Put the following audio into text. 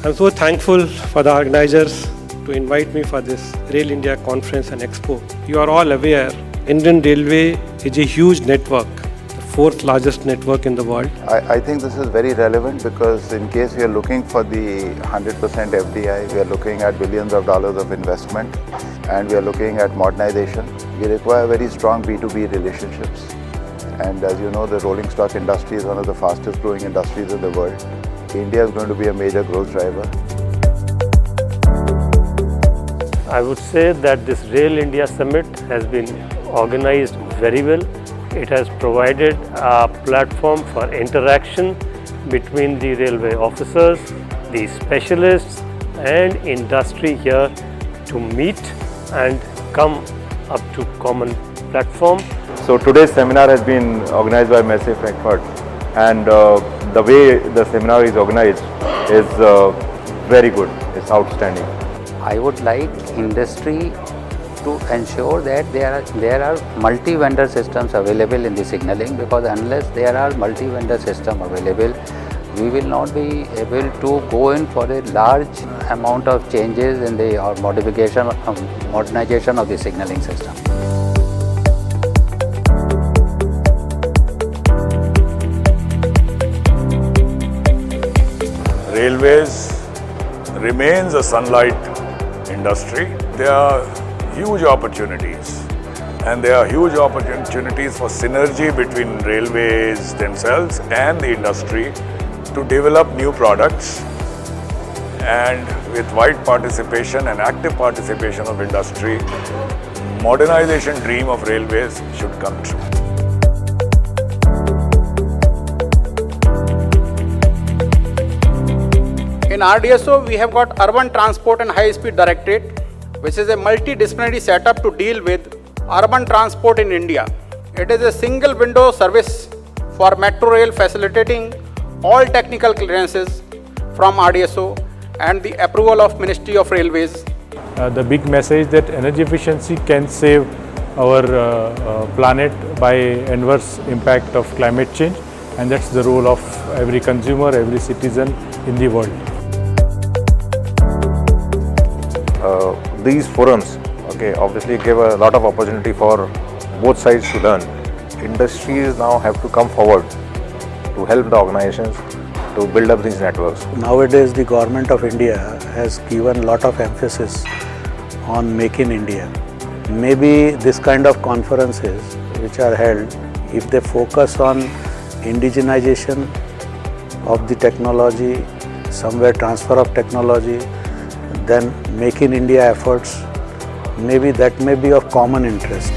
I'm so thankful for the organizers to invite me for this Rail India conference and expo. You are all aware, Indian Railway is a huge network, the fourth largest network in the world. I think this is very relevant because in case we are looking for the 100% FDI, we are looking at billions of dollars of investment and we are looking at modernization. We require very strong B2B relationships. And as you know, the rolling stock industry is one of the fastest growing industries in the world. India is going to be a major growth driver. I would say that this Rail India Summit has been organized very well. It has provided a platform for interaction between the railway officers, the specialists and industry here to meet and come up to common platform. So today's seminar has been organized by Messe Frankfurt, and the way the seminar is organized is very good, it's outstanding. I would like industry to ensure that there are multi-vendor systems available in the signaling, because unless there are multi-vendor system available, we will not be able to go in for a large amount of changes in the or modernization of the signaling system. Railways remains a sunlight industry. There are huge opportunities, and there are huge opportunities for synergy between railways themselves and the industry to develop new products, and with wide participation and active participation of industry, modernization dream of railways should come true. In RDSO, we have got Urban Transport and High Speed Directorate, which is a multidisciplinary setup to deal with urban transport in India. It is a single window service for metro rail, facilitating all technical clearances from RDSO and the approval of Ministry of Railways. The big message that energy efficiency can save our planet by adverse impact of climate change, and that's the role of every consumer, every citizen in the world. These forums obviously give a lot of opportunity for both sides to learn. Industries now have to come forward to help the organizations to build up these networks. Nowadays, the government of India has given a lot of emphasis on Make in India. Maybe this kind of conferences which are held, if they focus on indigenization of the technology, somewhere transfer of technology, then Make in India efforts, maybe that may be of common interest.